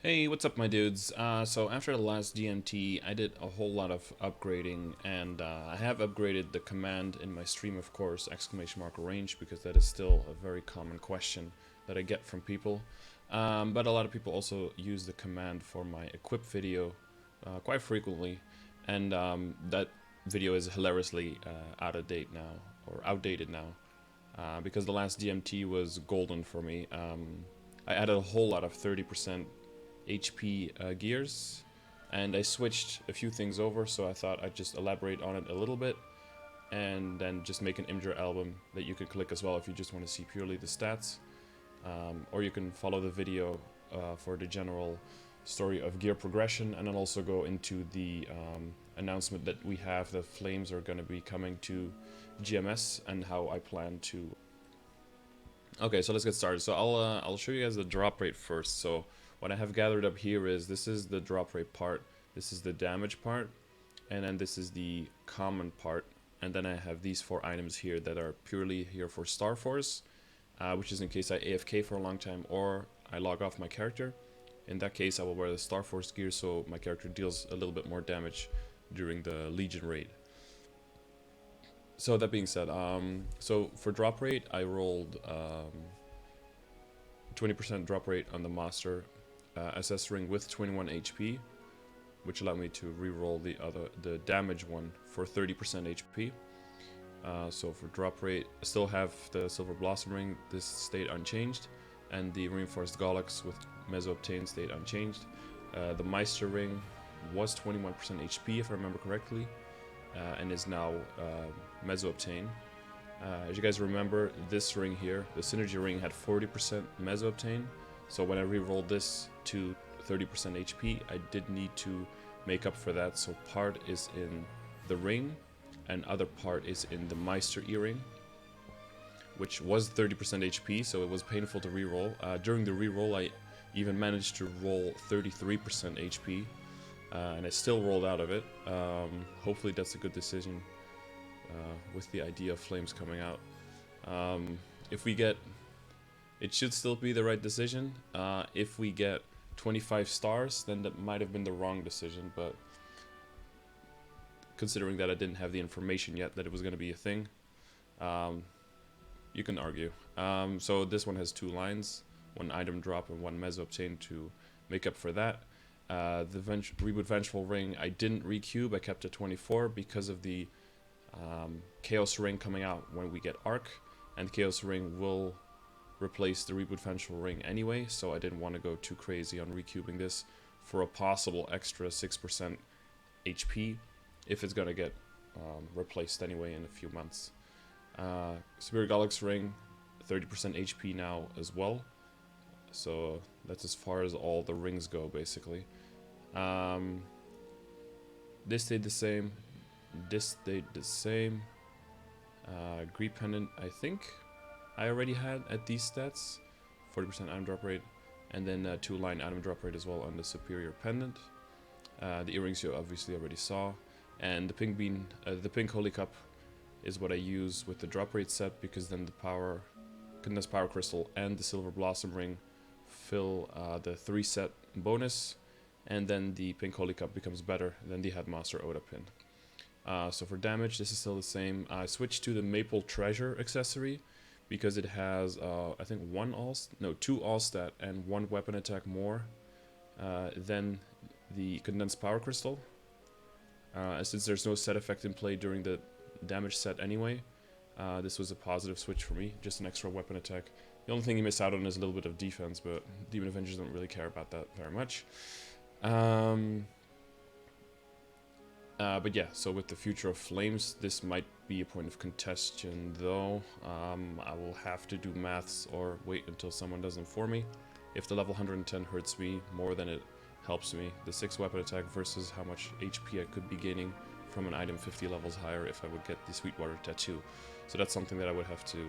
Hey, what's up, my dudes? So after the last DMT, I did a whole lot of upgrading, and I have upgraded the command in my stream, of course, exclamation mark range, because that is still a very common question that I get from people. But a lot of people also use the command for my equip video quite frequently, and that video is hilariously out of date now, or outdated now, because the last DMT was golden for me. I added a whole lot of 30% HP gears, and I switched a few things over, so I thought I'd just elaborate on it a little bit and then just make an Avenger album that you can click as well if you just want to see purely the stats, or you can follow the video for the general story of gear progression, and then also go into the announcement that we have the flames are going to be coming to GMS and how I plan to. Okay, so let's get started. So I'll show you guys the drop rate first. So what I have gathered up here is this is the drop rate part, this is the damage part, and then this is the common part, and then I have these 4 items here that are purely here for Star Force, which is in case I AFK for a long time or I log off my character. In that case, I will wear the Star Force gear so my character deals a little bit more damage during the Legion raid. So that being said, so for drop rate, I rolled 20% drop rate on the Master SS ring with 21 HP, which allowed me to re-roll the damage one for 30% HP. So for drop rate, I still have the Silver Blossom ring, this stayed unchanged, and the Reinforced Golex with Meso-Obtain stayed unchanged. The Meister ring was 21% HP if I remember correctly, and is now Meso-Obtain. As you guys remember, this ring here, the Synergy ring, had 40% Meso-Obtain, so when I re-rolled this to 30% HP, I did need to make up for that, so part is in the ring, and other part is in the Meister earring, which was 30% HP, so it was painful to re-roll. During the re-roll, I even managed to roll 33% HP, and I still rolled out of it. Hopefully that's a good decision with the idea of flames coming out. If we get... It should still be the right decision. If we get 25 stars, then that might have been the wrong decision, but considering that I didn't have the information yet that it was going to be a thing, you can argue. So this one has 2 lines, 1 item drop and 1 Meso-Obtain to make up for that. The Reboot Vengeful Ring, I didn't recube, I kept it 24 because of the Chaos Ring coming out when we get Arc, and Chaos Ring will replace the Reboot Vengeful Ring anyway, so I didn't want to go too crazy on recubing this for a possible extra 6% HP if it's gonna get replaced anyway in a few months. Superior Golex Ring, 30% HP now as well, so that's as far as all the rings go basically. This stayed the same, this stayed the same. Greed Pendant, I think I already had at these stats, 40% item drop rate, and then 2-line item drop rate as well on the Superior Pendant. The earrings you obviously already saw, and the pink bean, the pink Holy Cup is what I use with the drop rate set, because then the Condensed Power Crystal and the Silver Blossom ring fill the 3 set bonus, and then the pink Holy Cup becomes better than the Headmaster Oda pin. So for damage, this is still the same. I switched to the Maple Treasure accessory because it has, I think, 2 all stat and 1 weapon attack more than the Condensed Power Crystal. Since there's no set effect in play during the damage set anyway, this was a positive switch for me, just an extra weapon attack. The only thing you miss out on is a little bit of defense, but Demon Avengers don't really care about that very much. But yeah, so with the future of flames, this might be a point of contention though. I will have to do maths or wait until someone does them for me. If the level 110 hurts me more than it helps me, the 6 weapon attack versus how much HP I could be gaining from an item 50 levels higher if I would get the Sweetwater Tattoo. So that's something that I would have to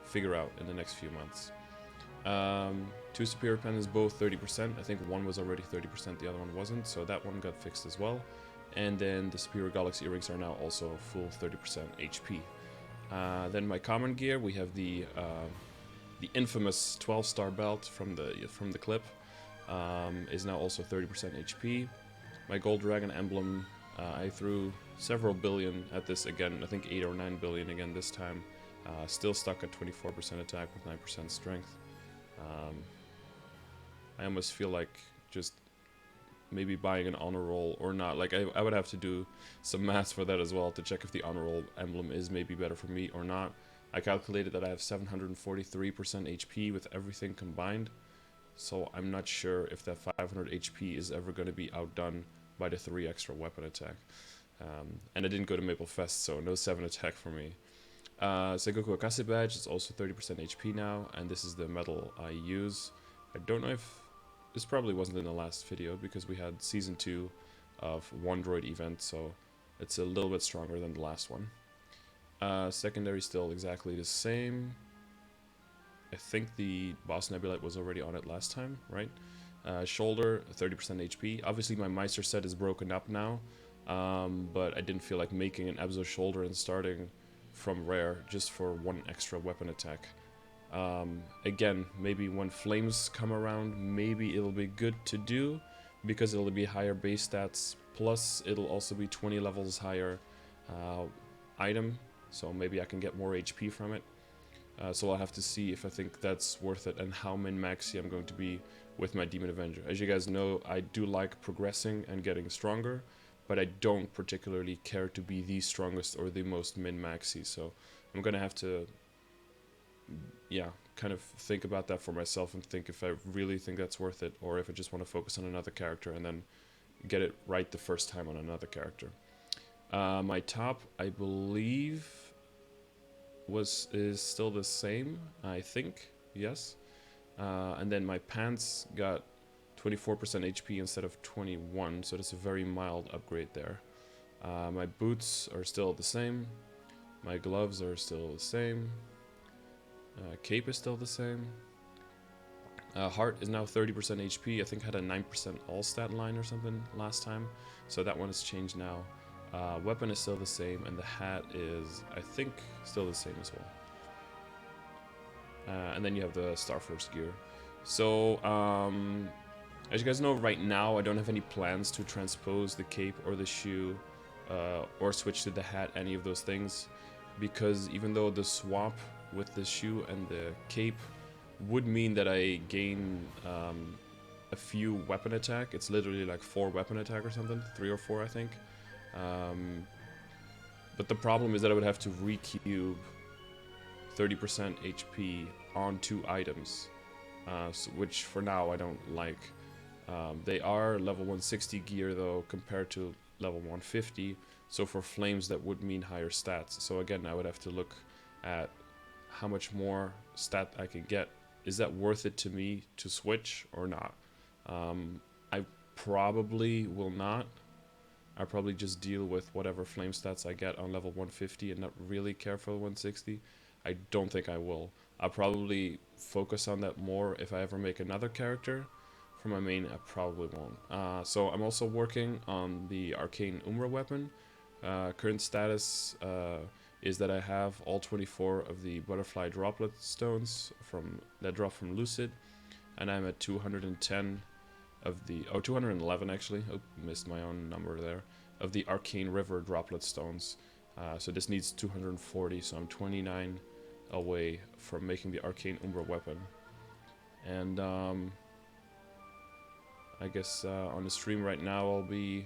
figure out in the next few months. 2 Superior Pendants, both 30%. I think one was already 30%, the other one wasn't, so that one got fixed as well. And then the Superior Golex earrings are now also full 30% HP. Then my common gear, we have the infamous 12-star belt from the clip. is now also 30% HP. My Gold Dragon emblem, I threw several billion at this again, I think 8 or 9 billion again this time. Still stuck at 24% attack with 9% strength. I almost feel like just maybe buying an honor roll or not. Like I would have to do some maths for that as well to check if the honor roll emblem is maybe better for me or not. I calculated that I have 743% HP with everything combined, so I'm not sure if that 500 HP is ever going to be outdone by the 3 extra weapon attack. And I didn't go to Maple Fest, so no 7 attack for me. Sengoku Akase badge is also 30% HP now, and this is the medal I use. I don't know if this probably wasn't in the last video because we had season 2 of One Droid event, so it's a little bit stronger than the last one. Secondary still exactly the same. I think the boss nebulite was already on it last time, right? Shoulder 30% HP. Obviously my Meister set is broken up now, but I didn't feel like making an Abzo shoulder and starting from rare just for 1 extra weapon attack. Again, maybe when flames come around, maybe it'll be good to do because it'll be higher base stats, plus it'll also be 20 levels higher item, so maybe I can get more HP from it. So I'll have to see if I think that's worth it and how min-maxy I'm going to be with my Demon Avenger. As you guys know, I do like progressing and getting stronger, but I don't particularly care to be the strongest or the most min-maxy, so I'm gonna have to, yeah, kind of think about that for myself and think if I really think that's worth it, or if I just want to focus on another character and then get it right the first time on another character. My top, I believe, is still the same, I think, yes. And then my pants got 24% HP instead of 21, so that's a very mild upgrade there. My boots are still the same. My gloves are still the same. Cape is still the same. Heart is now 30% HP. I think I had a 9% all stat line or something last time, so that one has changed now. Weapon is still the same, and the hat is, I think, still the same as well. And then you have the Star Force gear. So, as you guys know, right now I don't have any plans to transpose the cape or the shoe, or switch to the hat, any of those things, because even though the swap with the shoe and the cape would mean that I gain a few weapon attack, it's literally like 4 weapon attack or something, 3 or 4 I think. But the problem is that I would have to recube 30% HP on 2 items, which for now I don't like. They are level 160 gear though compared to level 150, so for flames that would mean higher stats. So again, I would have to look at how much more stat I can get. Is that worth it to me to switch or not? I probably will not. I'll probably just deal with whatever flame stats I get on level 150 and not really care for 160. I don't think I will. I'll probably focus on that more if I ever make another character. For my main, I probably won't. So I'm also working on the Arcane Umbra weapon. Current status is that I have all 24 of the butterfly droplet stones that drop from Lucid, and I'm at 210 of the, 211 actually, oh, missed my own number there, of the Arcane River droplet stones. So this needs 240, so I'm 29 away from making the Arcane Umbra weapon. And I guess on the stream right now I'll be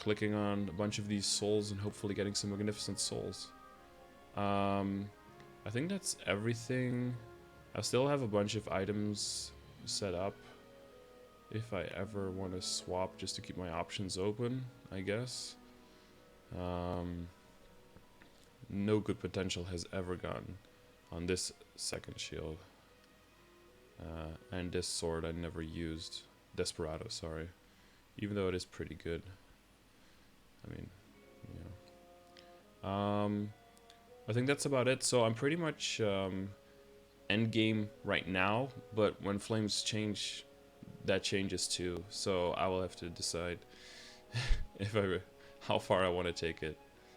clicking on a bunch of these souls and hopefully getting some magnificent souls. I think that's everything. I still have a bunch of items set up if I ever want to swap, just to keep my options open, I guess. No good potential has ever gotten on this second shield. And this sword I never used. Desperado, sorry. Even though it is pretty good. I mean, yeah. I think that's about it. So I'm pretty much end game right now, but when flames change, that changes too. So I will have to decide how far I want to take it,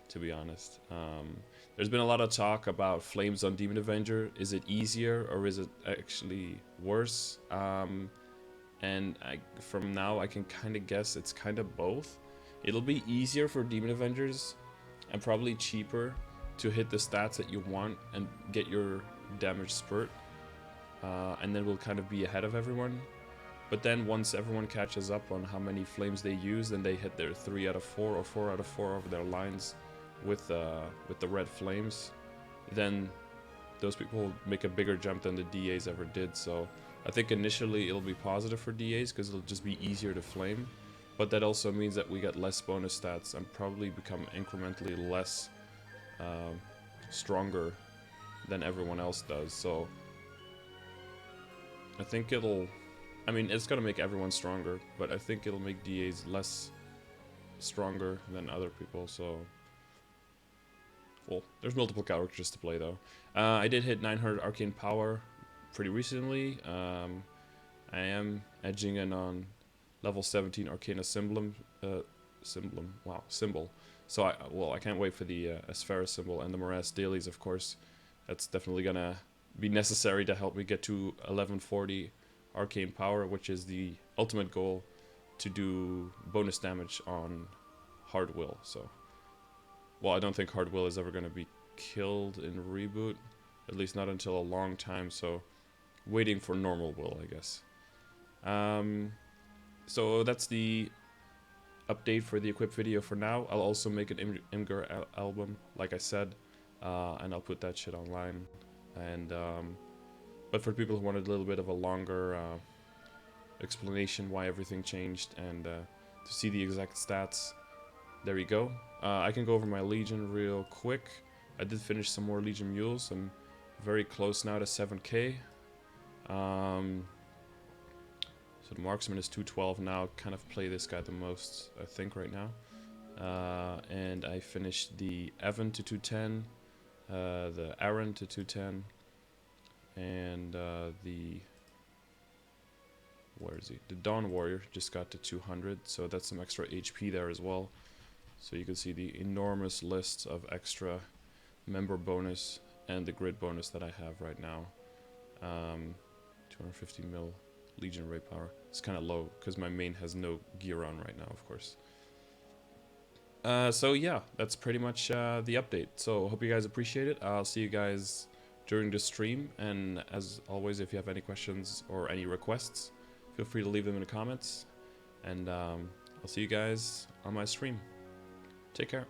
to be honest. There's been a lot of talk about flames on Demon Avenger. Is it easier or is it actually worse? and from now I can kind of guess it's kind of both. It'll be easier for Demon Avengers and probably cheaper to hit the stats that you want and get your damage spurt, and then we'll kind of be ahead of everyone. But then once everyone catches up on how many flames they use, and they hit their 3 out of 4 or 4 out of 4 over their lines with the red flames, then those people will make a bigger jump than the DAs ever did. So I think initially it'll be positive for DAs because it'll just be easier to flame, but that also means that we get less bonus stats and probably become incrementally less stronger than everyone else does. So I think I mean, it's gonna make everyone stronger, but I think it'll make DAs less stronger than other people. So, well, there's multiple characters to play though. I did hit 900 arcane power pretty recently. I am edging in on level 17 Arcana symbol. So I can't wait for the Asphera symbol and the Morass dailies, of course. That's definitely gonna be necessary to help me get to 1140 arcane power, which is the ultimate goal, to do bonus damage on Hard Will. So, well, I don't think Hard Will is ever gonna be killed in Reboot, at least not until a long time. So, waiting for normal Will, I guess. So that's the update for the equip video for now. I'll also make an Imgur album, like I said, and I'll put that shit online. And but for people who wanted a little bit of a longer explanation why everything changed and to see the exact stats, there you go. I can go over my Legion real quick. I did finish some more Legion Mules. I'm very close now to 7k. So the Marksman is 212 now. Kind of play this guy the most, I think, right now. And I finished the Evan to 210, the Aaron to 210, and where is he? The Dawn Warrior just got to 200, so that's some extra HP there as well. So you can see the enormous list of extra member bonus and the grid bonus that I have right now. 250 mil Legion Ray power. It's kind of low because my main has no gear on right now, of course. So yeah, that's pretty much the update. So hope you guys appreciate it. I'll see you guys during the stream, and as always, if you have any questions or any requests, feel free to leave them in the comments, and I'll see you guys on my stream. Take care.